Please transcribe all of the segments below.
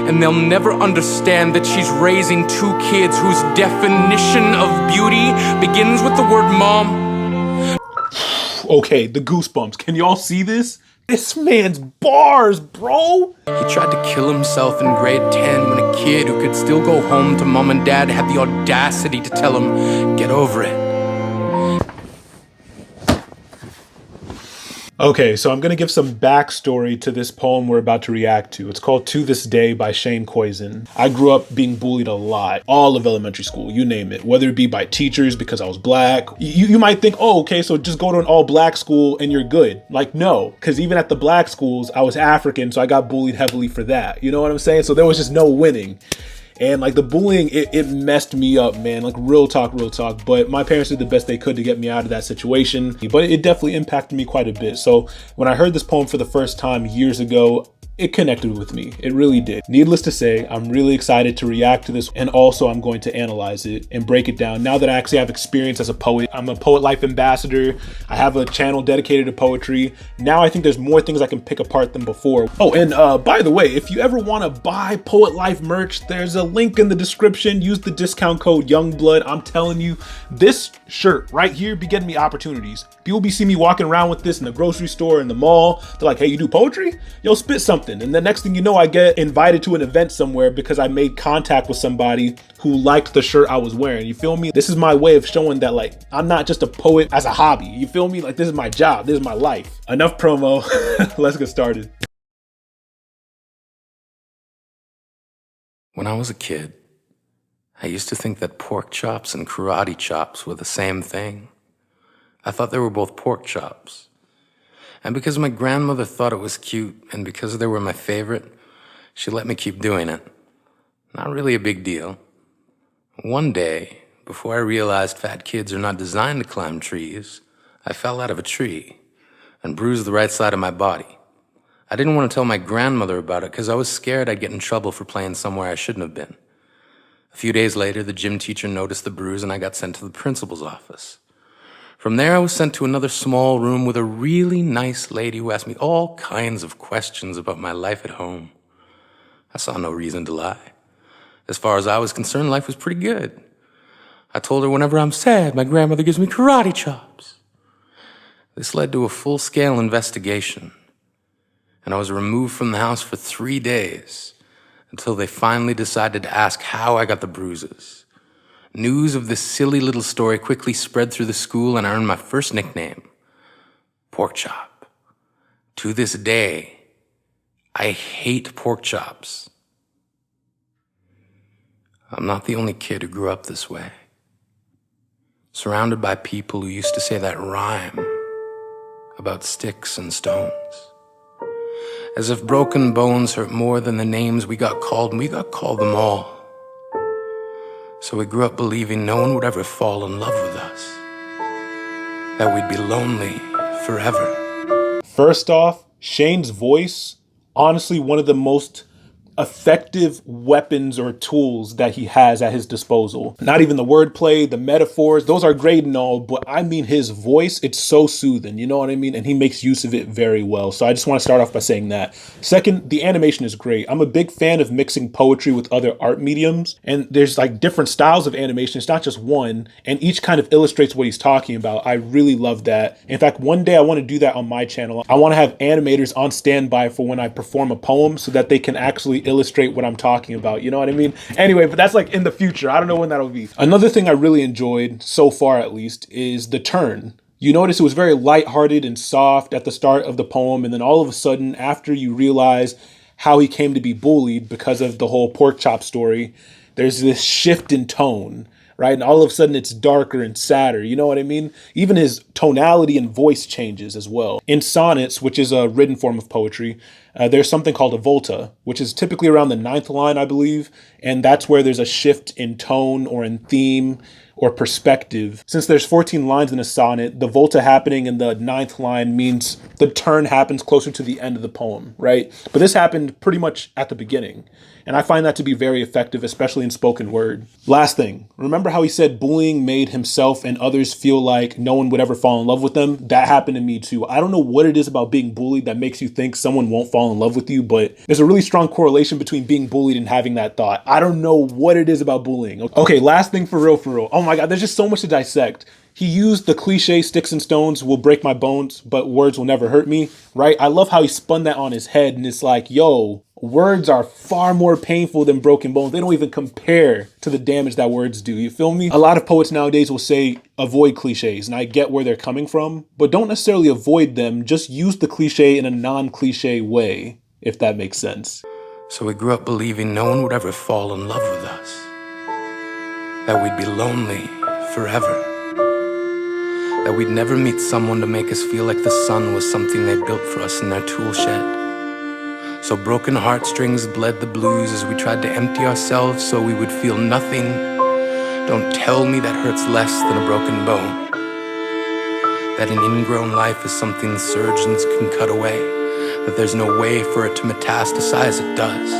and they'll never understand that she's raising two kids whose definition of beauty begins with the word mom. Okay, the goosebumps. Can y'all see this? This man's bars, bro. He tried to kill himself in grade 10 when a kid who could still go home to mom and dad had the audacity to tell him, get over it. Okay, so I'm going to give some backstory to this poem we're about to react to. It's called To This Day by Koyczan. I grew up being bullied a lot, all of elementary school, you name it, whether it be by teachers because I was black. You might think, oh, okay, so just go to an all black school and you're good. Like, no, because even at the black schools, I was African, so I got bullied heavily for that. You know what I'm saying? So there was just no winning. And like the bullying, it messed me up, man. Like real talk. But my parents did the best they could to get me out of that situation. But it definitely impacted me quite a bit. So when I heard this poem for the first time years ago, it connected with me. It really did. Needless to say, I'm really excited to react to this, and also I'm going to analyze it and break it down. Now that I actually have experience as a poet, I'm a Poet Life ambassador. I have a channel dedicated to poetry. Now I think there's more things I can pick apart than before. Oh, and by the way, if you ever want to buy Poet Life merch, there's a link in the description. Use the discount code Youngblood. I'm telling you, this shirt right here be getting me opportunities. People be seeing me walking around with this in the grocery store, in the mall. They're like, hey, you do poetry? Yo, spit something. And the next thing you know, I get invited to an event somewhere because I made contact with somebody who liked the shirt I was wearing. You feel me? This is my way of showing that like, I'm not just a poet as a hobby. You feel me? Like this is my job. This is my life. Enough promo. Let's get started. When I was a kid, I used to think that pork chops and karate chops were the same thing. I thought they were both pork chops. And because my grandmother thought it was cute, and because they were my favorite, she let me keep doing it. Not really a big deal. One day, before I realized fat kids are not designed to climb trees, I fell out of a tree and bruised the right side of my body. I didn't want to tell my grandmother about it because I was scared I'd get in trouble for playing somewhere I shouldn't have been. A few days later, the gym teacher noticed the bruise and I got sent to the principal's office. From there, I was sent to another small room with a really nice lady who asked me all kinds of questions about my life at home. I saw no reason to lie. As far as I was concerned, life was pretty good. I told her whenever I'm sad, my grandmother gives me karate chops. This led to a full-scale investigation, and I was removed from the house for 3 days until they finally decided to ask how I got the bruises. News of this silly little story quickly spread through the school, and I earned my first nickname, Pork Chop. To this day, I hate pork chops. I'm not the only kid who grew up this way. Surrounded by people who used to say that rhyme about sticks and stones. As if broken bones hurt more than the names we got called, and we got called them all. So we grew up believing no one would ever fall in love with us, that we'd be lonely forever. First off, Shane's voice, honestly, one of the most effective weapons or tools that he has at his disposal. Not even the wordplay, the metaphors, those are great and all, but I mean his voice, it's so soothing, you know what I mean? And he makes use of it very well. So I just want to start off by saying that. Second, the animation is great. I'm a big fan of mixing poetry with other art mediums, and there's like different styles of animation. It's not just one, and each kind of illustrates what he's talking about. I really love that. In fact, one day I want to do that on my channel. I want to have animators on standby for when I perform a poem so that they can actually illustrate what I'm talking about, you know what I mean? Anyway, but that's like in the future. I don't know when that'll be. Another thing I really enjoyed, so far at least, is the turn. You notice it was very lighthearted and soft at the start of the poem, and then all of a sudden, after you realize how he came to be bullied because of the whole pork chop story, there's this shift in tone, right? And all of a sudden it's darker and sadder, you know what I mean? Even his tonality and voice changes as well. In sonnets, which is a written form of poetry, there's something called a volta, which is typically around the 9th line, I believe. And that's where there's a shift in tone or in theme or perspective. Since there's 14 lines in a sonnet, the volta happening in the 9th line means the turn happens closer to the end of the poem, right? But this happened pretty much at the beginning. And I find that to be very effective, especially in spoken word. Last thing, remember how he said bullying made himself and others feel like no one would ever fall in love with them? That happened to me too. I don't know what it is about being bullied that makes you think someone won't fall fall in love with you, but there's a really strong correlation between being bullied and having that thought. I don't know what it is about bullying. Okay, last thing for real, for real. Oh my God, there's just so much to dissect. He used the cliche sticks and stones will break my bones, but words will never hurt me, right? I love how he spun that on his head, and it's like, yo, words are far more painful than broken bones. They don't even compare to the damage that words do. You feel me? A lot of poets nowadays will say avoid cliches, and I get where they're coming from, but don't necessarily avoid them. Just use the cliche in a non-cliche way, if that makes sense. So we grew up believing no one would ever fall in love with us, that we'd be lonely forever, that we'd never meet someone to make us feel like the sun was something they built for us in their tool shed. So broken heartstrings bled the blues as we tried to empty ourselves so we would feel nothing. Don't tell me that hurts less than a broken bone, that an ingrown life is something surgeons can cut away, that there's no way for it to metastasize. It does.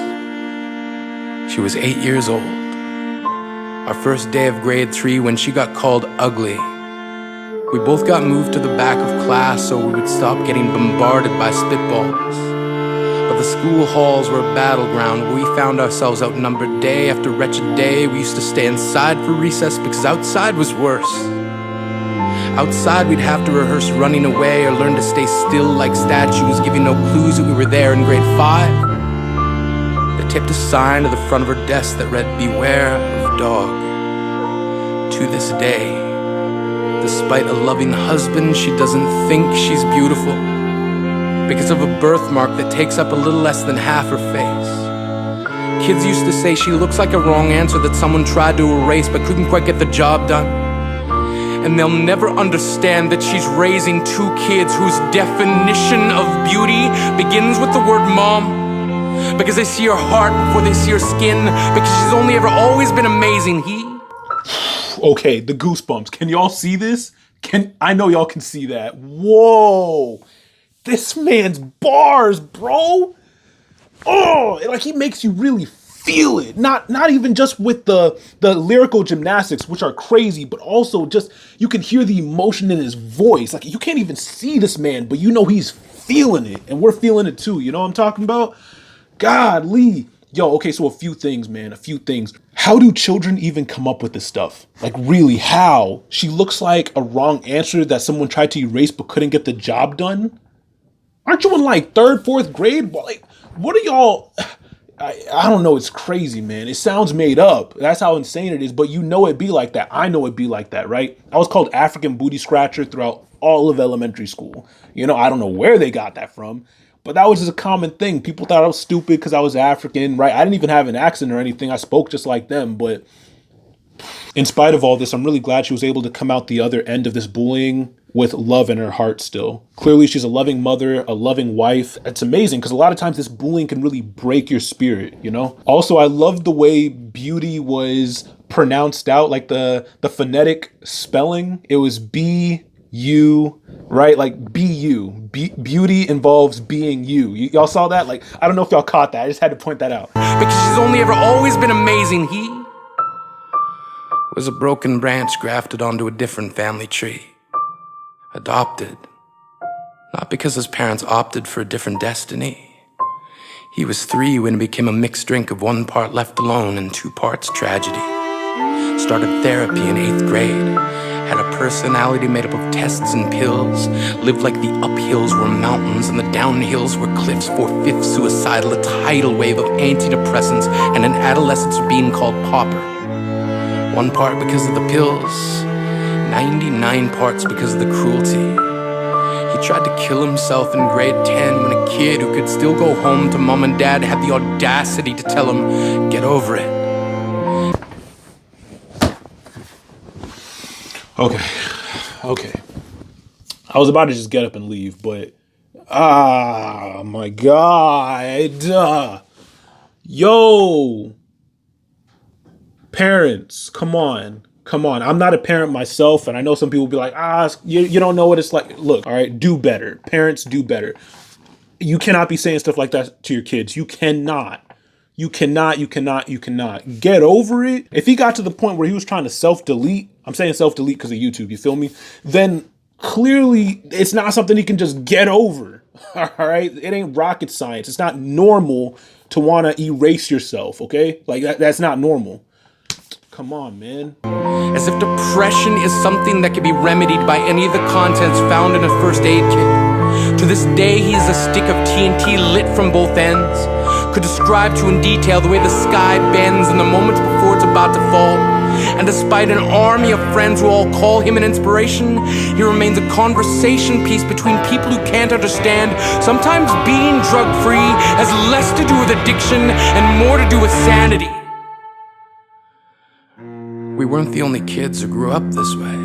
She was 8 years old, our first day of grade 3, when she got called ugly. We both got moved to the back of class so we would stop getting bombarded by spitballs. But the school halls were a battleground where we found ourselves outnumbered day after wretched day. We used to stay inside for recess because outside was worse. Outside we'd have to rehearse running away or learn to stay still like statues, giving no clues that we were there in grade 5. They taped a sign to the front of her desk that read, "Beware of dog." To this day, despite a loving husband, she doesn't think she's beautiful because of a birthmark that takes up a little less than half her face. Kids used to say she looks like a wrong answer that someone tried to erase but couldn't quite get the job done. And they'll never understand that she's raising 2 kids whose definition of beauty begins with the word mom, because they see her heart before they see her skin, because she's only ever always been amazing. Okay, the goosebumps. Can y'all see this? I know y'all can see that. Whoa. This man's bars, bro. Oh, like he makes you really feel it. Not even just with the lyrical gymnastics, which are crazy, but also just you can hear the emotion in his voice. Like you can't even see this man, but you know he's feeling it, and we're feeling it too. You know what I'm talking about? Godly. Yo, okay, so a few things, man, a few things. How do children even come up with this stuff? Like, really, how? She looks like a wrong answer that someone tried to erase but couldn't get the job done? Aren't you in like 3rd, 4th grade? Like, what are y'all? I don't know, it's crazy, man. It sounds made up. That's how insane it is, but you know it be like that. I know it be like that, right? I was called African booty scratcher throughout all of elementary school. You know, I don't know where they got that from. But that was just a common thing. People thought I was stupid because I was African, right? I didn't even have an accent or anything. I spoke just like them. But in spite of all this, I'm really glad she was able to come out the other end of this bullying with love in her heart still. Clearly, she's a loving mother, a loving wife. It's amazing because a lot of times this bullying can really break your spirit, you know? Also, I love the way beauty was pronounced out, like the phonetic spelling. It was B-U, right? Like B-U. Beauty involves being you. Y'all saw that? Like, I don't know if y'all caught that. I just had to point that out. Because she's only ever always been amazing. He was a broken branch grafted onto a different family tree. Adopted. Not because his parents opted for a different destiny. He was 3 when it became a mixed drink of 1 part left alone and 2 parts tragedy. Started therapy in 8th grade. Had a personality made up of tests and pills. Lived like the uphills were mountains and the downhills were cliffs. 4/5 suicidal, a tidal wave of antidepressants, and an adolescence being called pauper. 1 part because of the pills, 99 parts because of the cruelty. He tried to kill himself in grade 10 when a kid who could still go home to mom and dad had the audacity to tell him, "Get over it." Okay. I was about to just get up and leave, but my God. Yo. Parents, come on. I'm not a parent myself, and I know some people will be like, you don't know what it's like. Look, all right, do better. Parents, do better. You cannot be saying stuff like that to your kids. You cannot. Get over it. If he got to the point where he was trying to self-delete, I'm saying self-delete because of YouTube, you feel me? Then clearly it's not something he can just get over. All right, it ain't rocket science. It's not normal to want to erase yourself. Okay, like that's not normal. Come on, man. As if depression is something that can be remedied by any of the contents found in a first aid kit. To this day, he is a stick of TNT lit from both ends. Could describe to in detail the way the sky bends in the moments before it's about to fall. And despite an army of friends who all call him an inspiration, he remains a conversation piece between people who can't understand. Sometimes being drug-free has less to do with addiction and more to do with sanity. We weren't the only kids who grew up this way.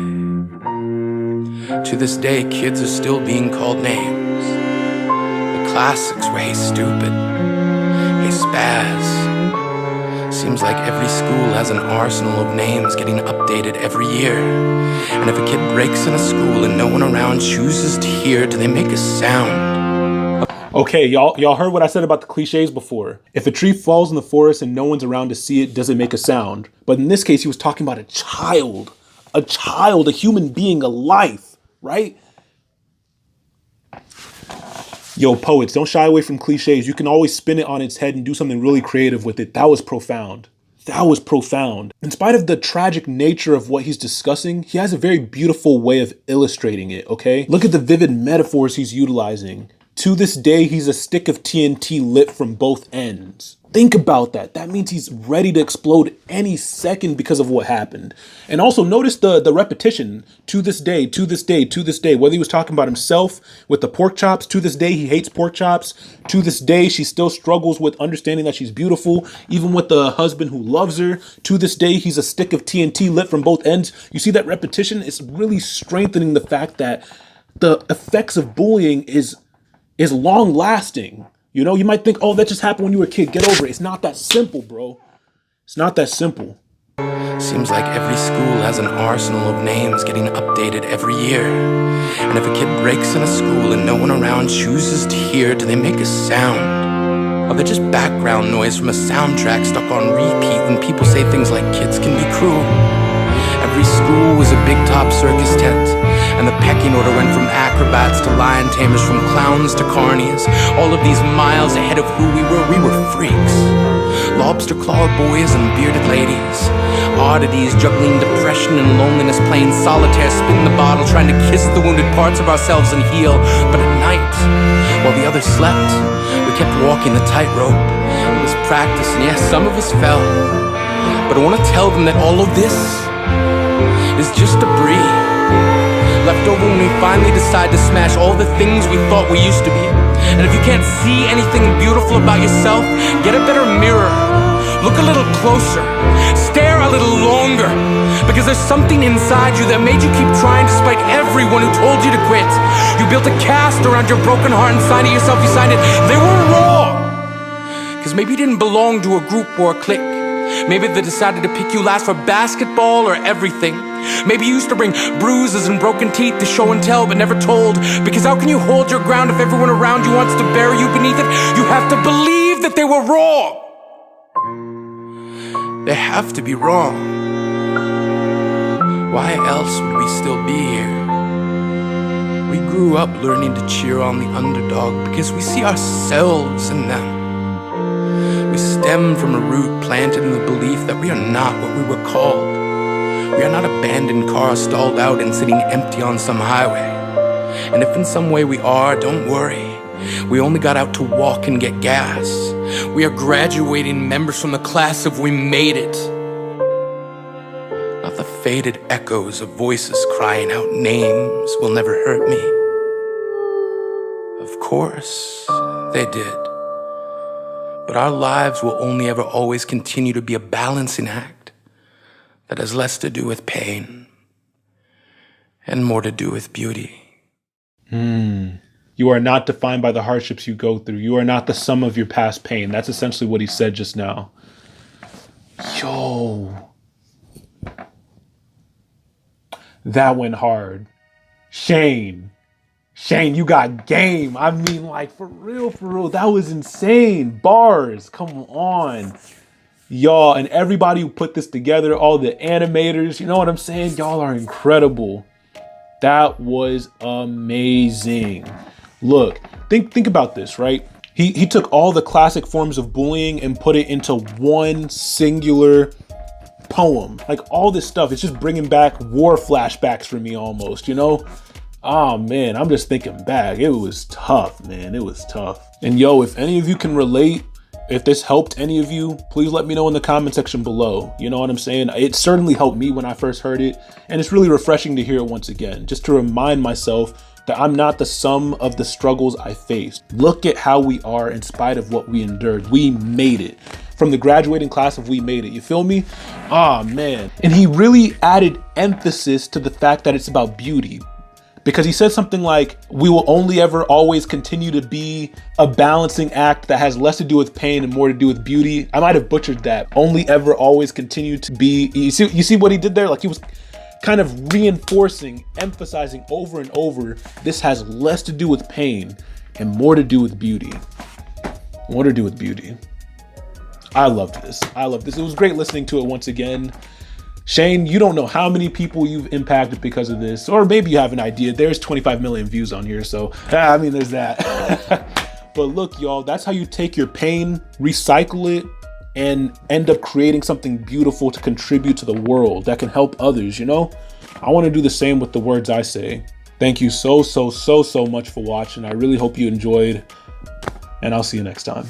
To this day, kids are still being called names. The classics were "Hey Stupid," "Hey Spaz." Seems like every school has an arsenal of names getting updated every year. And if a kid breaks in a school and no one around chooses to hear, do they make a sound? Okay, y'all heard what I said about the cliches before. If a tree falls in the forest and no one's around to see it, does it make a sound? But in this case, he was talking about a child, a human being, a life, right? Yo, poets, don't shy away from cliches. You can always spin it on its head and do something really creative with it. That was profound. That was profound. In spite of the tragic nature of what he's discussing, he has a very beautiful way of illustrating it, okay? Look at the vivid metaphors he's utilizing. To this day, he's a stick of TNT lit from both ends. Think about that. That means he's ready to explode any second because of what happened. And also notice the repetition. To this day, to this day, to this day. Whether he was talking about himself with the pork chops, to this day he hates pork chops. To this day she still struggles with understanding that she's beautiful, even with the husband who loves her. To this day he's a stick of TNT lit from both ends. You see that repetition? It's really strengthening the fact that the effects of bullying is long lasting. You know, you might think, oh, that just happened when you were a kid. Get over it. It's not that simple, bro. It's not that simple. Seems like every school has an arsenal of names getting updated every year. And if a kid breaks in a school and no one around chooses to hear, do they make a sound? Or they're just background noise from a soundtrack stuck on repeat when people say things like kids can be cruel. Every school was a big top circus tent, and the pecking order went from acrobats to lion tamers, from clowns to carnies. All of these miles ahead of who we were freaks. Lobster-clawed boys and bearded ladies. Oddities juggling depression and loneliness, playing solitaire, spin the bottle, trying to kiss the wounded parts of ourselves and heal. But at night, while the others slept, we kept walking the tightrope. It was practice, and yes, some of us fell. But I want to tell them that all of this is just debris left over when we finally decide to smash all the things we thought we used to be. And if you can't see anything beautiful about yourself, get a better mirror. Look a little closer. Stare a little longer. Because there's something inside you that made you keep trying despite everyone who told you to quit. You built a cast around your broken heart and signed it yourself. You signed it. They were wrong. Because maybe you didn't belong to a group or a clique. Maybe they decided to pick you last for basketball or everything. Maybe you used to bring bruises and broken teeth to show and tell but never told. Because how can you hold your ground if everyone around you wants to bury you beneath it? You have to believe that they were wrong. They have to be wrong. Why else would we still be here? We grew up learning to cheer on the underdog because we see ourselves in them. We stem from a root planted in the belief that we are not what we were called. We are not abandoned cars stalled out and sitting empty on some highway. And if in some way we are, don't worry. We only got out to walk and get gas. We are graduating members from the class of we made it. Not the faded echoes of voices crying out names will never hurt me. Of course, they did. But our lives will only ever always continue to be a balancing act that has less to do with pain and more to do with beauty. You are not defined by the hardships you go through. You are not the sum of your past pain. That's essentially what he said just now. Yo. That went hard. Shane, you got game. I mean, like, for real, that was insane. Bars, come on. Y'all, and everybody who put this together, all the animators, you know what I'm saying? Y'all are incredible. That was amazing. Look, think about this, right? He took all the classic forms of bullying and put it into one singular poem. Like all this stuff, it's just bringing back war flashbacks for me almost, you know? Oh man, I'm just thinking back. It was tough, man. It was tough. And yo, if any of you can relate, if this helped any of you, please let me know in the comment section below. You know what I'm saying? It certainly helped me when I first heard it. And it's really refreshing to hear it once again, just to remind myself that I'm not the sum of the struggles I faced. Look at how we are in spite of what we endured. We made it. From the graduating class of We Made It, you feel me? Ah, man. And he really added emphasis to the fact that it's about beauty. Because he said something like, we will only ever always continue to be a balancing act that has less to do with pain and more to do with beauty. I might have butchered that. Only ever always continue to be, you see what he did there? Like he was kind of reinforcing, emphasizing over and over, this has less to do with pain and more to do with beauty. More to do with beauty. I loved this. I loved this. It was great listening to it once again. Shane, you don't know how many people you've impacted because of this, or maybe you have an idea. There's 25 million views on here, so I mean, there's that. But look, y'all, that's how you take your pain, recycle it, and end up creating something beautiful to contribute to the world that can help others, you know? I want to do the same with the words I say. Thank you so much for watching. I really hope you enjoyed, and I'll see you next time.